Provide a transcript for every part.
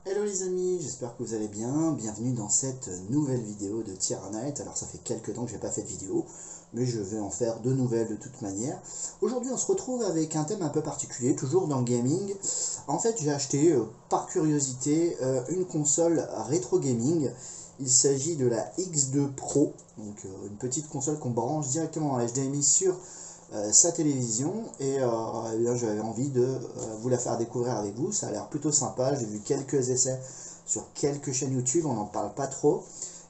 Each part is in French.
Hello les amis, j'espère que vous allez bien. Bienvenue dans cette nouvelle vidéo de Tyranight. Alors ça fait quelques temps que je n'ai pas fait de vidéo, mais je vais en faire de nouvelles de toute manière. Aujourd'hui on se retrouve avec un thème un peu particulier, toujours dans le gaming. En fait j'ai acheté par curiosité une console rétro gaming. Il s'agit de la X2 Pro, donc une petite console qu'on branche directement en HDMI sur sa télévision et eh bien, j'avais envie de vous la faire découvrir avec vous. Ça a l'air plutôt sympa, j'ai vu quelques essais sur quelques chaînes YouTube, on n'en parle pas trop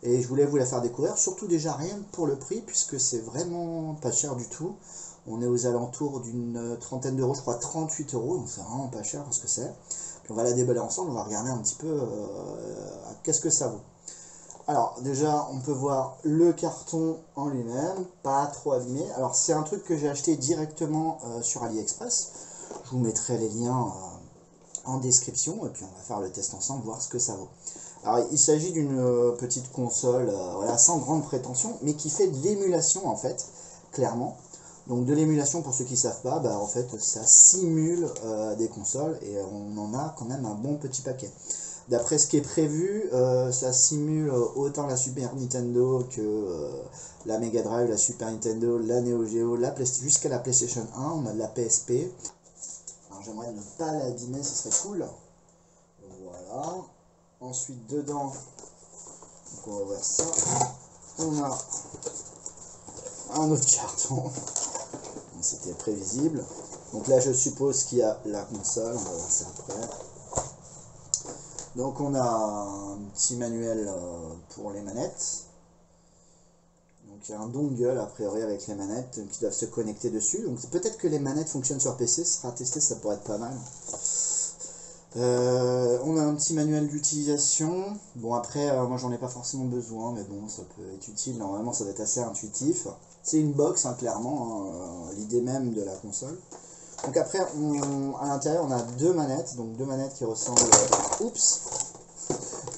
et je voulais vous la faire découvrir, surtout déjà rien pour le prix puisque c'est vraiment pas cher du tout. On est aux alentours d'une trentaine d'euros, je crois 38 euros, donc c'est vraiment pas cher parce que c'est. Puis on va la déballer ensemble, on va regarder un petit peu qu'est-ce que ça vaut. Alors déjà on peut voir le carton en lui-même, pas trop abîmé. Alors c'est un truc que j'ai acheté directement sur AliExpress. Je vous mettrai les liens en description et puis on va faire le test ensemble, voir ce que ça vaut. Alors il s'agit d'une petite console voilà, sans grande prétention, mais qui fait de l'émulation en fait, clairement. Donc de l'émulation pour ceux qui ne savent pas, bah, en fait ça simule des consoles et on en a quand même un bon petit paquet. D'après ce qui est prévu, ça simule autant la Super Nintendo que la Mega Drive, la Super Nintendo, la Neo Geo, jusqu'à la PlayStation 1, on a de la PSP. Alors j'aimerais ne pas l'abîmer, ce serait cool. Voilà. Ensuite dedans, donc on va voir ça. On a un autre carton. C'était prévisible. Donc là je suppose qu'il y a la console, on va voir ça après. Donc on a un petit manuel pour les manettes. Donc il y a un dongle a priori avec les manettes qui doivent se connecter dessus. Donc peut-être que les manettes fonctionnent sur PC, ce sera testé, ça pourrait être pas mal. On a un petit manuel d'utilisation. Bon après moi j'en ai pas forcément besoin, mais bon ça peut être utile, normalement ça va être assez intuitif. C'est une box hein, clairement, l'idée même de la console. Donc après, à l'intérieur, on a deux manettes, donc deux manettes qui ressemblent,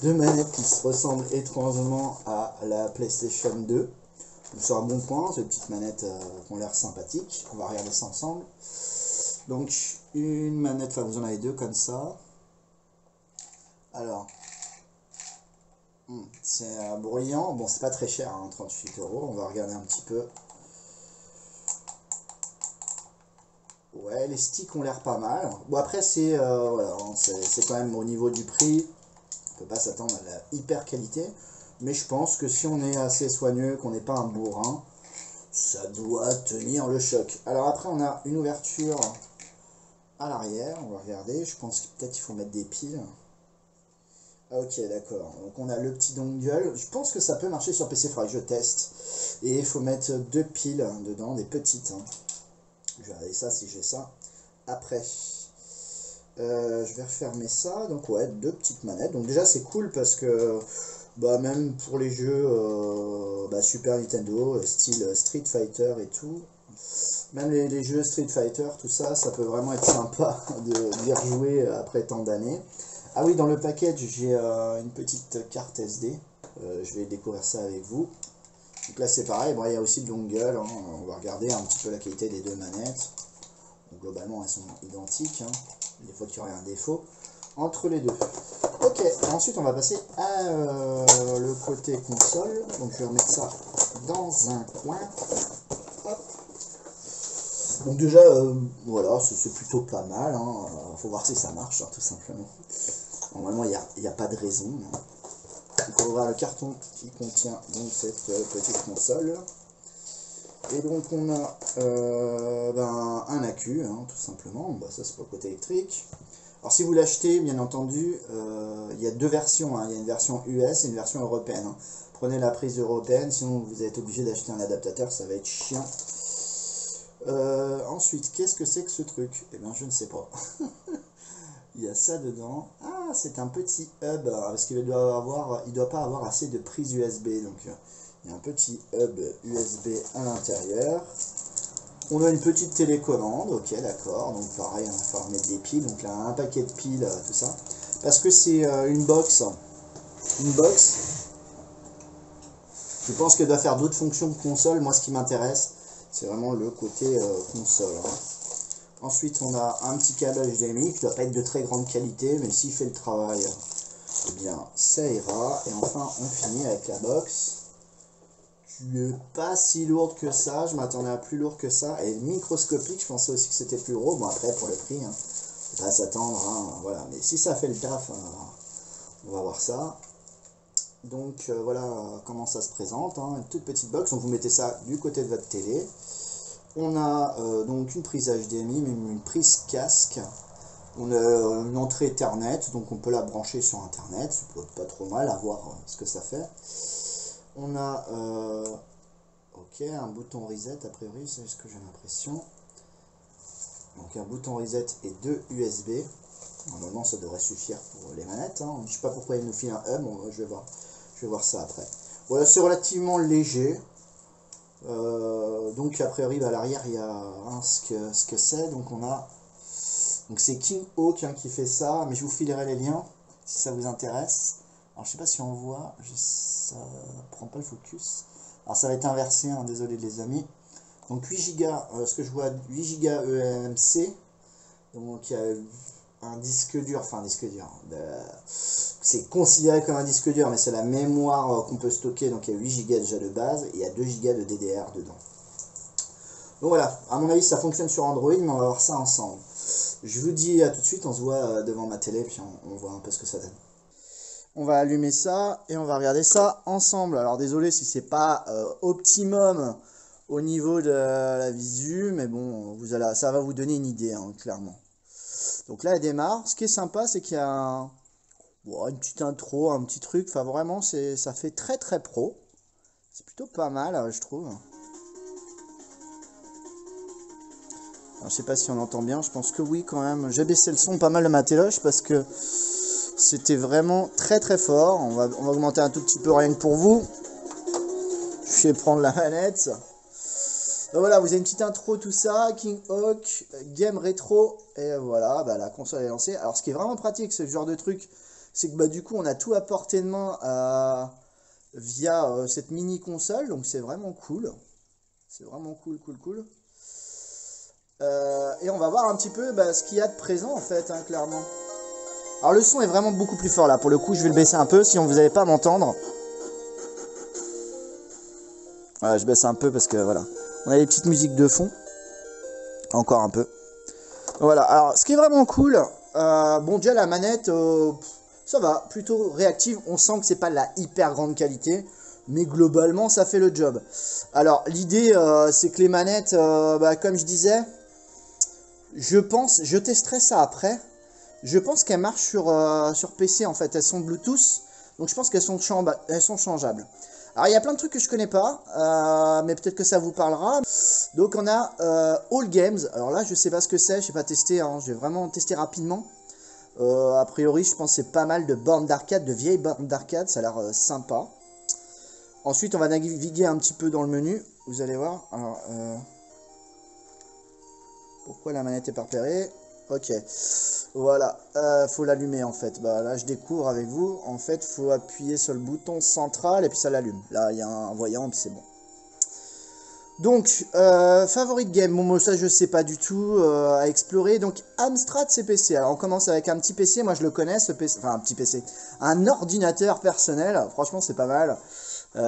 deux manettes qui se ressemblent étrangement à la PlayStation 2. Donc sur un bon point, ces petites manettes qui ont l'air sympathiques. On va regarder ça ensemble. Donc une manette, enfin vous en avez deux comme ça. Alors, c'est bruyant, bon c'est pas très cher, hein, 38 euros. On va regarder un petit peu. Ouais, les sticks ont l'air pas mal. Bon après c'est voilà, c'est quand même au niveau du prix, on peut pas s'attendre à la hyper qualité, mais je pense que si on est assez soigneux, qu'on n'est pas un bourrin, ça doit tenir le choc. Alors après on a une ouverture à l'arrière, on va regarder, je pense que peut-être il faut mettre des piles. Ah, ok d'accord, donc on a le petit dongle, je pense que ça peut marcher sur PC, il faudra que je teste, et il faut mettre deux piles dedans, des petites, hein. Je vais regarder ça si j'ai ça après. Je vais refermer ça. Donc ouais, deux petites manettes. Donc déjà c'est cool parce que bah, même pour les jeux Super Nintendo, style Street Fighter et tout, même les jeux Street Fighter, tout ça, ça peut vraiment être sympa d'y rejouer après tant d'années. Ah oui, dans le package, j'ai une petite carte SD. Je vais découvrir ça avec vous. Donc là c'est pareil, bon, il y a aussi le dongle, hein. On va regarder un petit peu la qualité des deux manettes. Donc, globalement elles sont identiques, hein. Des fois qu'il y aurait un défaut entre les deux. Ok, ensuite on va passer à le côté console. Donc je vais remettre ça dans un coin. Hop. Donc déjà voilà, c'est plutôt pas mal, hein. Faut voir si ça marche, hein, tout simplement. Normalement il n'y a pas de raison, hein. Il faut ouvrir le carton qui contient donc cette petite console. Et donc on a un accu, hein, tout simplement. Bah, ça c'est pour le côté électrique. Alors si vous l'achetez, bien entendu, il y a deux versions, hein. Il y a une version US et une version européenne, hein. Prenez la prise européenne, sinon vous êtes obligé d'acheter un adaptateur, ça va être chiant. Ensuite, qu'est-ce que c'est que ce truc? Eh bien je ne sais pas. Il y a ça dedans. Ah, c'est un petit hub, parce qu'il doit pas avoir assez de prise USB. Donc il y a un petit hub USB à l'intérieur. On a une petite télécommande, ok d'accord. Donc pareil, on va falloir mettre des piles. Donc là, un paquet de piles, tout ça. Parce que c'est une box. Une box. Je pense qu'elle doit faire d'autres fonctions que console. Moi, ce qui m'intéresse, c'est vraiment le côté console, hein. Ensuite, on a un petit câble HDMI qui ne doit pas être de très grande qualité, mais s'il fait le travail, eh bien ça ira. Et enfin on finit avec la box, qui est pas si lourde que ça, je m'attendais à plus lourd que ça, et microscopique, je pensais aussi que c'était plus gros. Bon après pour le prix, hein, faut pas s'attendre, hein, voilà, mais si ça fait le taf, on va voir ça. Donc voilà comment ça se présente, hein, une toute petite box, donc vous mettez ça du côté de votre télé. On a donc une prise HDMI, même une prise casque. On a une entrée Ethernet, donc on peut la brancher sur Internet, ça peut être pas trop mal, à voir ce que ça fait. On a ok, un bouton reset, a priori, c'est ce que j'ai l'impression. Donc un bouton reset et deux USB. Normalement ça devrait suffire pour les manettes, hein. Je sais pas pourquoi il nous file un hub, bon, je vais voir ça après. Voilà, c'est relativement léger. Donc a priori à l'arrière il y a ce que c'est. Donc on a, donc c'est King Hawk, hein, qui fait ça, mais je vous filerai les liens si ça vous intéresse. Alors je sais pas si on voit, ça prend pas le focus. Alors ça va être inversé, hein, désolé les amis. Donc 8 Go, ce que je vois, 8 Go eMMC. Donc il y a un disque dur, enfin un disque dur, c'est considéré comme un disque dur, mais c'est la mémoire qu'on peut stocker. Donc il y a 8 Go déjà de base, et il y a 2 Go de DDR dedans. Donc voilà, à mon avis ça fonctionne sur Android, mais on va voir ça ensemble. Je vous dis à tout de suite, on se voit devant ma télé, puis on voit un peu ce que ça donne. On va allumer ça et on va regarder ça ensemble. Alors désolé si c'est pas optimum au niveau de la visu, mais bon, ça va vous donner une idée, hein, clairement. Donc là elle démarre. Ce qui est sympa, c'est qu'il y a une petite intro, un petit truc. Enfin vraiment, ça fait très très pro. C'est plutôt pas mal, je trouve. Alors, je sais pas si on entend bien, je pense que oui quand même. J'ai baissé le son pas mal de ma téloche parce que c'était vraiment très très fort. On va augmenter un tout petit peu rien que pour vous. Je vais prendre la manette. Donc voilà, vous avez une petite intro, tout ça, King Hawk, game rétro, et voilà, bah, la console est lancée. Alors ce qui est vraiment pratique, ce genre de truc, c'est que bah, du coup on a tout à portée de main via cette mini console, donc c'est vraiment cool. C'est vraiment cool. Et on va voir un petit peu ce qu'il y a de présent en fait, hein, clairement. Alors le son est vraiment beaucoup plus fort là, pour le coup je vais le baisser un peu si vous n'allez pas m'entendre. Voilà, je baisse un peu parce que voilà. On a les petites musiques de fond. Encore un peu. Voilà, alors ce qui est vraiment cool, bon déjà la manette, ça va, plutôt réactive. On sent que c'est pas de la hyper grande qualité, mais globalement ça fait le job. Alors l'idée c'est que les manettes, comme je disais, je testerai ça après. Je pense qu'elles marchent sur PC en fait, elles sont Bluetooth, donc je pense qu'elles sont changeables. Alors il y a plein de trucs que je connais pas, mais peut-être que ça vous parlera. Donc on a All Games. Alors là je sais pas ce que c'est, je n'ai pas testé, hein. Je vais vraiment tester rapidement. A priori je pense que c'est pas mal de bornes d'arcade, de vieilles bornes d'arcade, ça a l'air sympa. Ensuite on va naviguer un petit peu dans le menu, vous allez voir. Alors, pourquoi la manette est pas repérée? Ok, voilà, faut l'allumer en fait. Bah là je découvre avec vous, en fait faut appuyer sur le bouton central et puis ça l'allume. Là il y a un voyant et puis c'est bon. Donc favorite game, bon ça je sais pas du tout à explorer. Donc Amstrad CPC, alors on commence avec un petit PC, moi je le connais ce PC, enfin un petit PC, un ordinateur personnel, franchement c'est pas mal.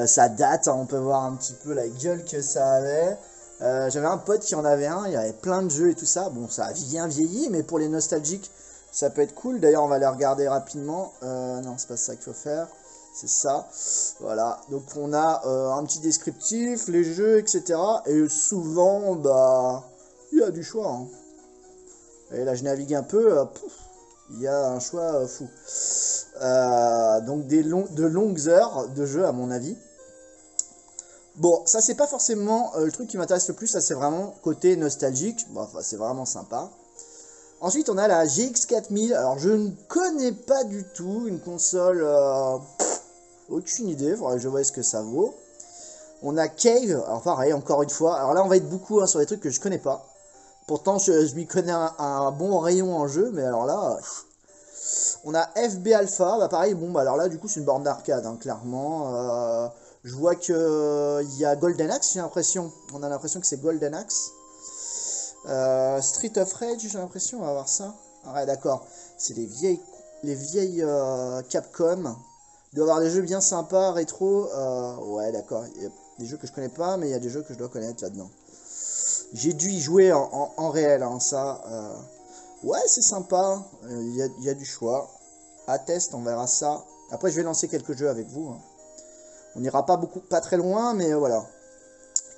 Ça date, hein, on peut voir un petit peu la gueule que ça avait. J'avais un pote qui en avait un, il y avait plein de jeux et tout ça. Bon, ça a bien vieilli, mais pour les nostalgiques, ça peut être cool. D'ailleurs, on va les regarder rapidement. Non, c'est pas ça qu'il faut faire. C'est ça. Voilà. Donc, on a un petit descriptif, les jeux, etc. Et souvent, bah, il y a du choix. Hein. Et là, je navigue un peu. Il y a un choix fou. Donc, de longues heures de jeu, à mon avis. Bon, ça c'est pas forcément le truc qui m'intéresse le plus, ça c'est vraiment côté nostalgique, bon, enfin, c'est vraiment sympa. Ensuite on a la GX4000, alors je ne connais pas du tout, une console, aucune idée, faudrait que je vois ce que ça vaut. On a Cave, alors pareil, encore une fois, alors là on va être beaucoup sur des trucs que je connais pas. Pourtant je m'y connais un bon rayon en jeu, mais alors là... On a FB Alpha, bah pareil, bon bah alors là du coup c'est une borne d'arcade, hein, clairement. Je vois que il y a Golden Axe, j'ai l'impression. On a l'impression que c'est Golden Axe. Street of Rage, j'ai l'impression, on va voir ça. Ah ouais, d'accord. C'est des vieilles les vieilles Capcom. Il doit y avoir des jeux bien sympas, rétro. Ouais, d'accord. Il y a des jeux que je connais pas, mais il y a des jeux que je dois connaître là-dedans. J'ai dû y jouer en réel, hein, ça. Ouais, c'est sympa. Il y a du choix. À test, on verra ça. Après, je vais lancer quelques jeux avec vous, hein. On n'ira pas très loin, mais voilà.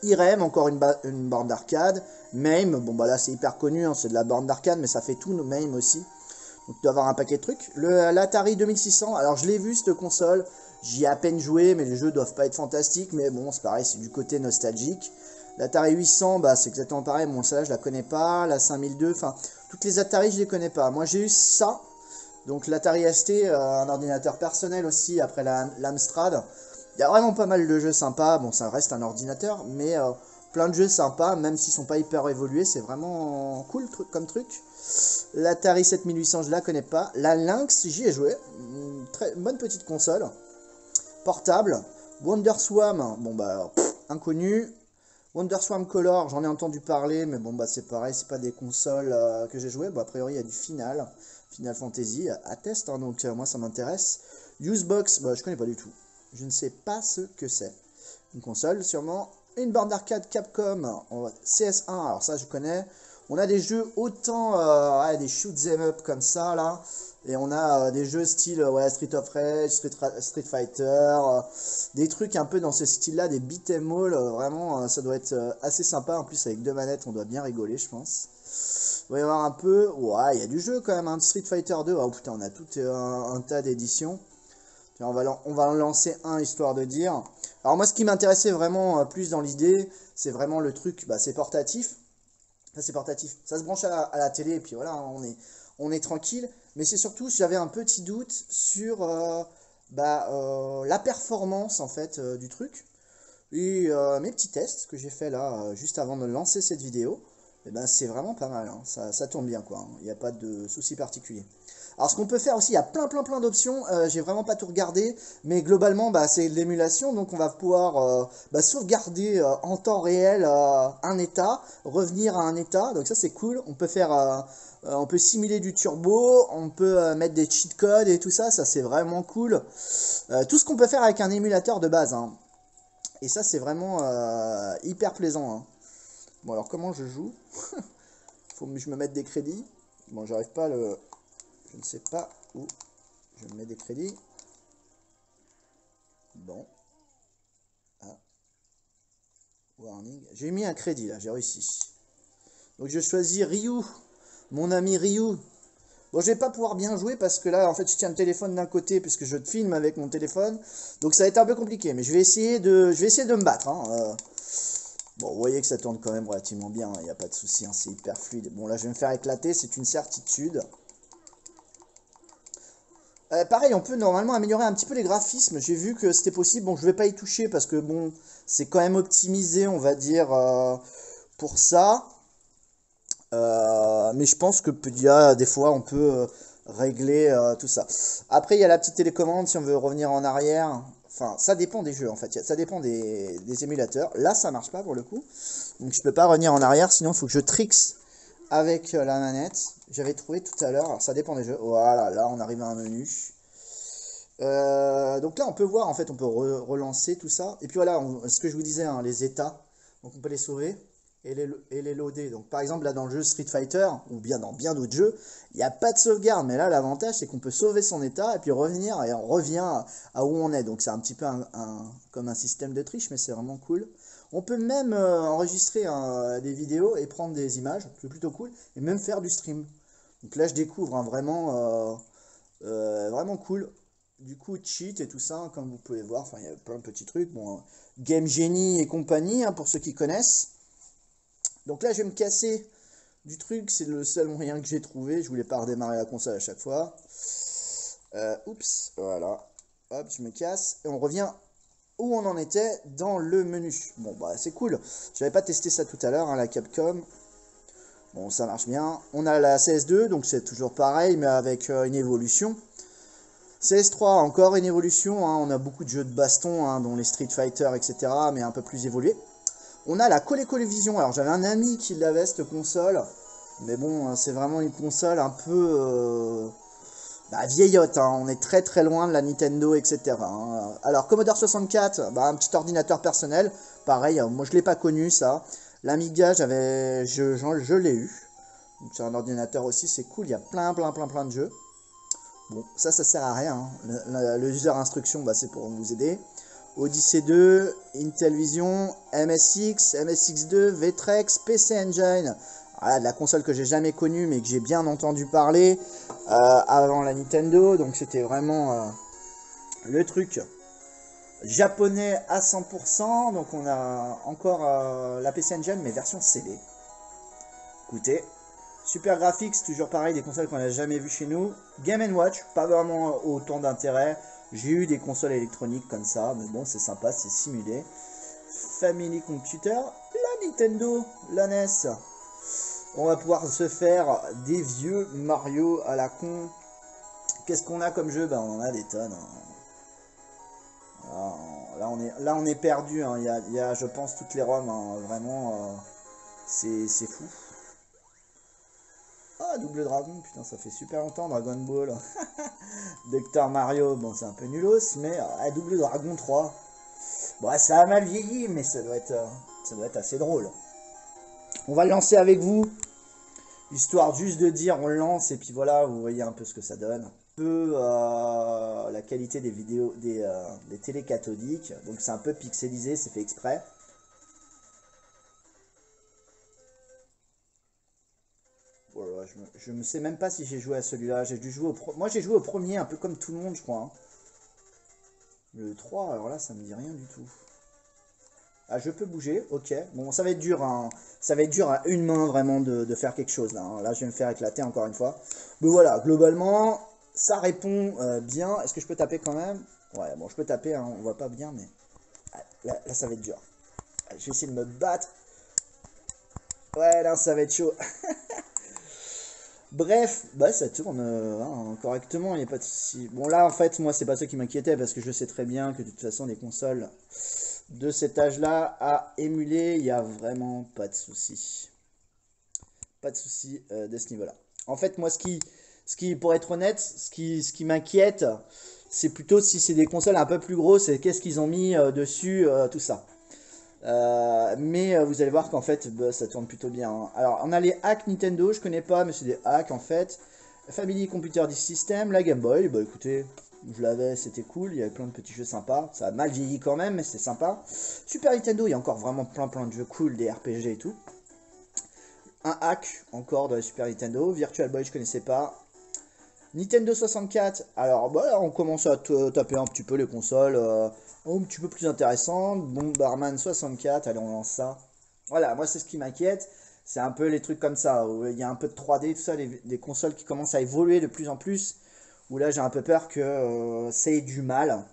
Irem, encore une borne d'arcade. MAME, bon bah là c'est hyper connu, hein, c'est de la borne d'arcade, mais ça fait tout, MAME aussi. Donc il doit avoir un paquet de trucs. L'Atari 2600, alors je l'ai vu cette console, j'y ai à peine joué, mais les jeux doivent pas être fantastiques, mais bon c'est pareil, c'est du côté nostalgique. L'Atari 800, bah c'est exactement pareil, bon celle-là je la connais pas, la 5002, enfin toutes les Atari je les connais pas. Moi j'ai eu ça, donc l'Atari ST, un ordinateur personnel aussi après l'Amstrad. Il y a vraiment pas mal de jeux sympas, bon ça reste un ordinateur, mais plein de jeux sympas, même s'ils sont pas hyper évolués, c'est vraiment cool comme truc. L'Atari 7800 je la connais pas, la Lynx j'y ai joué, une très bonne petite console, portable. WonderSwan, bon bah inconnu. WonderSwan Color j'en ai entendu parler, mais bon bah c'est pareil, c'est pas des consoles que j'ai joué. Bon a priori il y a du Final Fantasy à test, hein, donc moi ça m'intéresse. Usebox, bah je connais pas du tout. Je ne sais pas ce que c'est. Une console, sûrement. Une borne d'arcade Capcom CS1, alors ça je connais. On a des jeux autant, des shoot 'em up comme ça, là. Et on a des jeux style Street of Rage, Street Fighter, des trucs un peu dans ce style-là, des beat'em all. Vraiment, ça doit être assez sympa. En plus, avec deux manettes, on doit bien rigoler, je pense. Il va y avoir un peu... Ouais, il y a du jeu quand même, hein, Street Fighter 2. Oh putain, on a tout un tas d'éditions. On va en lancer un histoire de dire. Alors moi ce qui m'intéressait vraiment plus dans l'idée, c'est vraiment le truc, bah, c'est portatif. Ça c'est portatif, ça se branche à la télé et puis voilà, on est tranquille. Mais c'est surtout, j'avais un petit doute sur la performance en fait du truc. Et mes petits tests que j'ai fait là, juste avant de lancer cette vidéo, eh ben, c'est vraiment pas mal, hein. Ça tourne bien quoi, hein. Il n'y a pas de souci particulier. Alors ce qu'on peut faire aussi, il y a plein d'options, j'ai vraiment pas tout regardé, mais globalement bah, c'est de l'émulation, donc on va pouvoir sauvegarder en temps réel un état, revenir à un état, donc ça c'est cool. On peut faire, on peut simuler du turbo, on peut mettre des cheat codes et tout ça, ça c'est vraiment cool. Tout ce qu'on peut faire avec un émulateur de base, hein. Et ça c'est vraiment hyper plaisant, hein. Bon alors comment je joue? Faut que je me mette des crédits. Bon j'arrive pas à le... Je ne sais pas où je me mets des crédits. Bon. Ah. Warning. J'ai mis un crédit là, j'ai réussi. Donc je choisis Ryu. Mon ami Ryu. Bon, je vais pas pouvoir bien jouer parce que là, en fait, je tiens le téléphone d'un côté puisque je te filme avec mon téléphone. Donc ça va être un peu compliqué. Mais je vais essayer de me battre, hein. Bon, vous voyez que ça tourne quand même relativement bien. Il n'y a pas de souci, hein, c'est hyper fluide. Bon, là, je vais me faire éclater, c'est une certitude. Pareil, on peut normalement améliorer un petit peu les graphismes. J'ai vu que c'était possible. Bon, je vais pas y toucher parce que bon, c'est quand même optimisé, on va dire, pour ça. Mais je pense que des fois, on peut régler tout ça. Après, il y a la petite télécommande si on veut revenir en arrière. Enfin, ça dépend des jeux en fait. Ça dépend des émulateurs. Là, ça marche pas pour le coup. Donc, je peux pas revenir en arrière. Sinon, il faut que je trixe avec la manette. J'avais trouvé tout à l'heure. Alors, ça dépend des jeux. Voilà, là, on arrive à un menu. Donc là, on peut voir, en fait, on peut relancer tout ça. Et puis voilà, ce que je vous disais, hein, les états. Donc, on peut les sauver et les loader. Donc, par exemple, là, dans le jeu Street Fighter, ou bien dans bien d'autres jeux, il n'y a pas de sauvegarde. Mais là, l'avantage, c'est qu'on peut sauver son état et puis revenir. Et on revient à où on est. Donc, c'est un petit peu comme un système de triche, mais c'est vraiment cool. On peut même enregistrer des vidéos et prendre des images, c'est plutôt cool, et même faire du stream. Donc là, je découvre vraiment cool. Du coup, cheat et tout ça, comme vous pouvez voir, enfin, il y a plein de petits trucs. Bon, Game Genie et compagnie, hein, pour ceux qui connaissent. Donc là, je vais me casser du truc, c'est le seul moyen que j'ai trouvé. Je voulais pas redémarrer la console à chaque fois. Oups, voilà. Hop, je me casse, et on revient où on en était dans le menu. Bon bah c'est cool, j'avais pas testé ça tout à l'heure, hein, la Capcom. Bon ça marche bien. On a la CS2, donc c'est toujours pareil mais avec une évolution. CS3 encore une évolution, hein. On a beaucoup de jeux de baston, hein, dont les Street Fighter etc, mais un peu plus évolué. On a la ColeColevision, alors j'avais un ami qui l'avait cette console, mais bon c'est vraiment une console un peu Bah, vieillotte, hein, on est très très loin de la Nintendo, etc. hein. Alors, Commodore 64, bah, un petit ordinateur personnel. Pareil, moi je l'ai pas connu ça. L'Amiga, je l'ai eu. Donc c'est un ordinateur aussi, c'est cool. Il y a plein de jeux. Bon, ça sert à rien. hein. Le user instruction, bah, c'est pour vous aider. Odyssey 2, Intellivision, MSX, MSX2, Vectrex, PC Engine. Voilà, de la console que j'ai jamais connue mais que j'ai bien entendu parler avant la Nintendo. Donc c'était vraiment le truc japonais à 100%. Donc on a encore la PC Engine mais version CD. Écoutez, super graphics, toujours pareil, des consoles qu'on n'a jamais vues chez nous. Game & Watch, pas vraiment autant d'intérêt. J'ai eu des consoles électroniques comme ça, mais bon, c'est sympa, c'est simulé. Family Computer, la Nintendo, la NES. On va pouvoir se faire des vieux Mario à la con. Qu'est-ce qu'on a comme jeu? Ben, on en a des tonnes. hein. Là, on est perdu. hein. Il y a, je pense, toutes les ROM. hein. Vraiment, c'est fou. Ah, Double Dragon, putain, ça fait super longtemps. Dragon Ball. Docteur Mario, bon, c'est un peu nulos, mais Double Dragon 3. Bon, ça a mal vieilli, mais ça doit être assez drôle. On va le lancer avec vous, histoire juste de dire on le lance, et puis voilà, vous voyez un peu ce que ça donne. Un peu la qualité des vidéos, des télé cathodiques, donc c'est un peu pixelisé, c'est fait exprès. Voilà, je ne sais même pas si j'ai joué à celui-là. Moi j'ai joué au premier, un peu comme tout le monde, je crois. hein. Le 3, alors là, ça me dit rien du tout. Ah, je peux bouger, ok. Bon, ça va être dur, hein. Ça va être dur à une main vraiment de faire quelque chose là. hein. Là, je vais me faire éclater encore une fois. Mais voilà, globalement, ça répond bien. Est-ce que je peux taper quand même? Ouais, bon, je peux taper, hein. On voit pas bien, mais là, ça va être dur. Je vais essayer de me battre. Ouais, là, ça va être chaud. Bref, bah ça tourne correctement, il n'y a pas de souci. Bon là en fait moi c'est pas ça qui m'inquiétait parce que je sais très bien que de toute façon les consoles de cet âge-là à émuler, il n'y a vraiment pas de souci. Pas de souci de ce niveau-là. En fait moi pour être honnête, ce qui m'inquiète, c'est plutôt si c'est des consoles un peu plus grosses et qu'est-ce qu'ils ont mis dessus, tout ça. Mais vous allez voir qu'en fait bah, ça tourne plutôt bien. hein. Alors on a les hacks Nintendo, je connais pas mais c'est des hacks en fait. Family Computer System, la Game Boy, bah écoutez, je l'avais, c'était cool, il y avait plein de petits jeux sympas. Ça a mal vieilli quand même mais c'est sympa. Super Nintendo, il y a encore vraiment plein de jeux cool, des RPG et tout. Un hack encore de la Super Nintendo, Virtual Boy je connaissais pas. Nintendo 64, alors bah, là, on commence à taper un petit peu les consoles un petit peu plus intéressantes. Bomberman 64, allez on lance ça. Voilà, moi c'est ce qui m'inquiète, c'est un peu les trucs comme ça, où il y a un peu de 3D, tout ça, des consoles qui commencent à évoluer de plus en plus, où là j'ai un peu peur que ça ait du mal,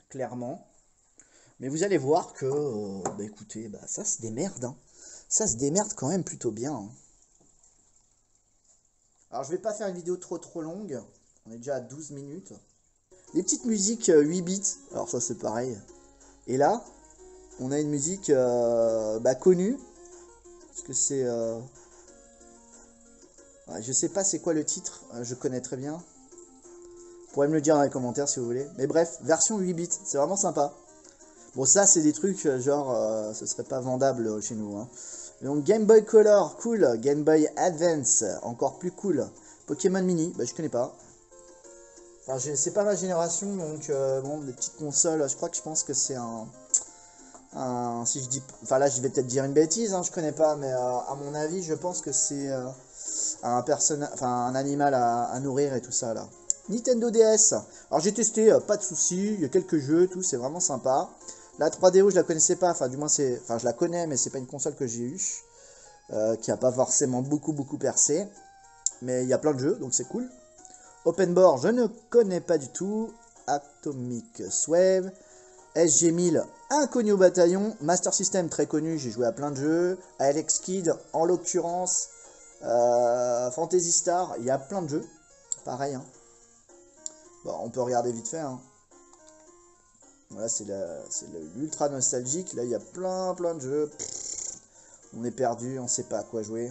clairement. Mais vous allez voir que, bah écoutez, bah, ça se démerde, hein. Ça se démerde quand même plutôt bien. hein. Alors je vais pas faire une vidéo trop longue, on est déjà à 12 minutes. Les petites musiques 8 bits, alors ça c'est pareil. Et là, on a une musique bah, connue, parce que c'est... ouais, je sais pas c'est quoi le titre, je connais très bien. Vous pourrez me le dire dans les commentaires si vous voulez. Mais bref, version 8 bits, c'est vraiment sympa. Bon ça c'est des trucs genre, ce serait pas vendable chez nous. Hein. Donc Game Boy Color, cool. Game Boy Advance, encore plus cool. Pokémon Mini, bah je connais pas. Enfin, c'est pas ma génération, donc bon, des petites consoles, je pense que c'est si je dis, enfin là je vais peut-être dire une bêtise, hein, je connais pas, mais à mon avis, je pense que c'est un animal à nourrir et tout ça là. Nintendo DS, alors j'ai testé, pas de soucis, il y a quelques jeux, tout, c'est vraiment sympa. La 3DO, je la connaissais pas, enfin du moins je la connais, mais c'est pas une console que j'ai eue, qui a pas forcément beaucoup percé, mais il y a plein de jeux, donc c'est cool. Open Board, je ne connais pas du tout. Atomic Swave, SG-1000, inconnu au bataillon. Master System, très connu, j'ai joué à plein de jeux. Alex Kidd, en l'occurrence. Fantasy Star, il y a plein de jeux. Pareil. Hein. Bon, on peut regarder vite fait. Hein. Voilà, c'est l'ultra nostalgique. Là, il y a plein de jeux. On est perdu, on sait pas à quoi jouer.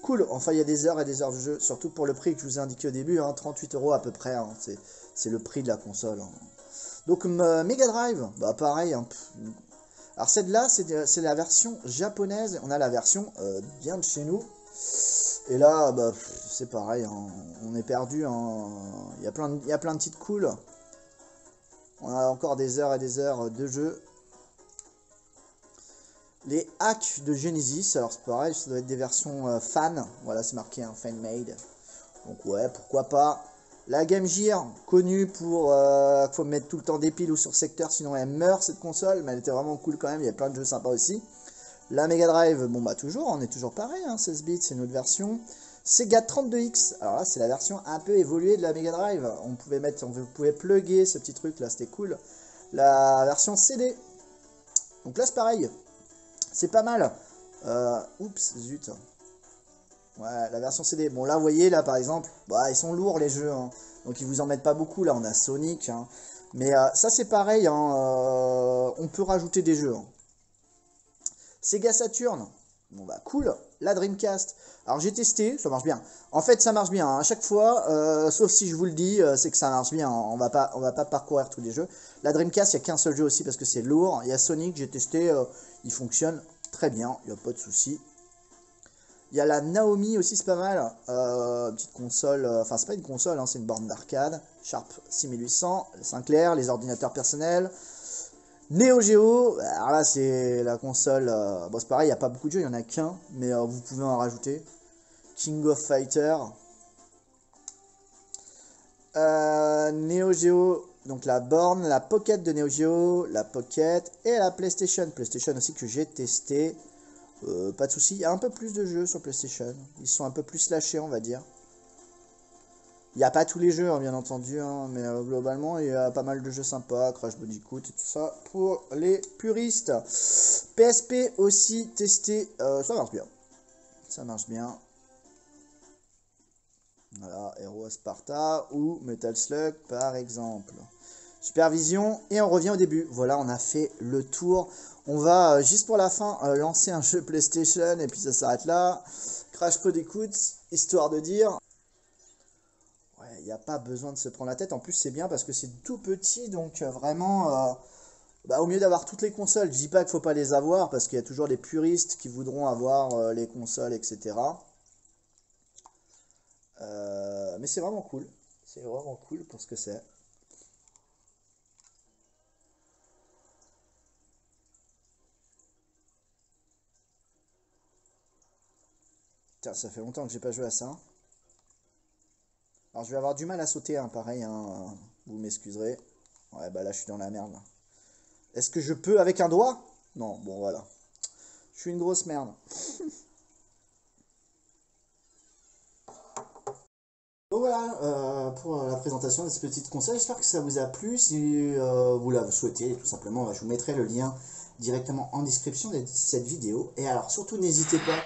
cool. Enfin, il y a des heures et des heures de jeu, surtout pour le prix que je vous ai indiqué au début, hein, 38 € à peu près. Hein, c'est le prix de la console. Hein. Donc, Mega Drive, bah pareil. Hein, alors, celle-là, c'est la version japonaise. On a la version bien de chez nous. Et là, bah, c'est pareil. Hein, on est perdu. Hein, il y a plein de titres cool. On a encore des heures et des heures de jeu. Les hacks de Genesis, alors c'est pareil, ça doit être des versions fan. Voilà, c'est marqué un fan made. Donc ouais, pourquoi pas. La Game Gear, connue pour qu'il faut mettre tout le temps des piles ou sur secteur, sinon elle meurt cette console, mais elle était vraiment cool quand même, il y a plein de jeux sympas aussi. La Mega Drive, bon bah toujours, on est toujours pareil, hein, 16 bits, c'est une autre version. Sega 32X, alors là c'est la version un peu évoluée de la Mega Drive. Vous pouvez plugger ce petit truc là, c'était cool. La version CD, donc là c'est pareil. C'est pas mal. Oups, zut. Ouais, la version CD. Bon, là, vous voyez, là, par exemple, bah, ils sont lourds, les jeux. Hein. Donc, ils vous en mettent pas beaucoup. Là, on a Sonic. Hein. Mais ça, c'est pareil. Hein. On peut rajouter des jeux. Hein. Sega Saturn. Bon, bah, cool. La Dreamcast. Alors, j'ai testé. Ça marche bien. En fait, ça marche bien. Hein. À chaque fois, sauf si je vous le dis, c'est que ça marche bien. Hein. On va pas parcourir tous les jeux. La Dreamcast, il n'y a qu'un seul jeu aussi parce que c'est lourd. Il y a Sonic, j'ai testé. Il fonctionne très bien, il n'y a pas de souci. Il y a la Naomi aussi, c'est pas mal. Petite console, enfin c'est pas une console, hein, c'est une borne d'arcade. Sharp 6800, Sinclair, les ordinateurs personnels. Neo Geo, alors là c'est la console, bon c'est pareil, il n'y a pas beaucoup de jeux, il n'y en a qu'un, mais vous pouvez en rajouter. King of Fighter. Neo Geo, donc la borne, la Pocket de Neo Geo, la Pocket et la PlayStation. PlayStation aussi que j'ai testé. Pas de souci, il y a un peu plus de jeux sur PlayStation. Ils sont un peu plus lâchés, on va dire. Il n'y a pas tous les jeux, hein, bien entendu, hein, mais globalement, il y a pas mal de jeux sympas. Crash Bandicoot et tout ça pour les puristes. PSP aussi testé, ça marche bien. Ça marche bien. Voilà, Hero Sparta ou Metal Slug par exemple. Supervision et on revient au début. Voilà, on a fait le tour. On va juste pour la fin lancer un jeu PlayStation et puis ça s'arrête là. Crash Bandicoot, histoire de dire. Ouais, il n'y a pas besoin de se prendre la tête. En plus, c'est bien parce que c'est tout petit, donc vraiment, bah, au mieux d'avoir toutes les consoles. Je dis pas qu'il faut pas les avoir parce qu'il y a toujours les puristes qui voudront avoir les consoles, etc. Mais c'est vraiment cool. C'est vraiment cool pour ce que c'est. Tiens, ça fait longtemps que j'ai pas joué à ça. Alors je vais avoir du mal à sauter, hein, pareil, hein, vous m'excuserez. Ouais, bah là je suis dans la merde. Est-ce que je peux avec un doigt? Non, bon voilà. Je suis une grosse merde. Donc voilà pour la présentation de cette petite console. J'espère que ça vous a plu. Si vous la souhaitez, tout simplement, je vous mettrai le lien directement en description de cette vidéo. Et alors surtout n'hésitez pas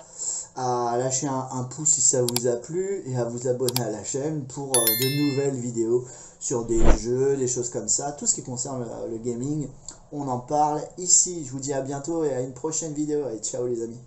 à lâcher un pouce si ça vous a plu et à vous abonner à la chaîne pour de nouvelles vidéos sur des jeux, des choses comme ça. Tout ce qui concerne le gaming, on en parle ici. Je vous dis à bientôt et à une prochaine vidéo. Et ciao les amis.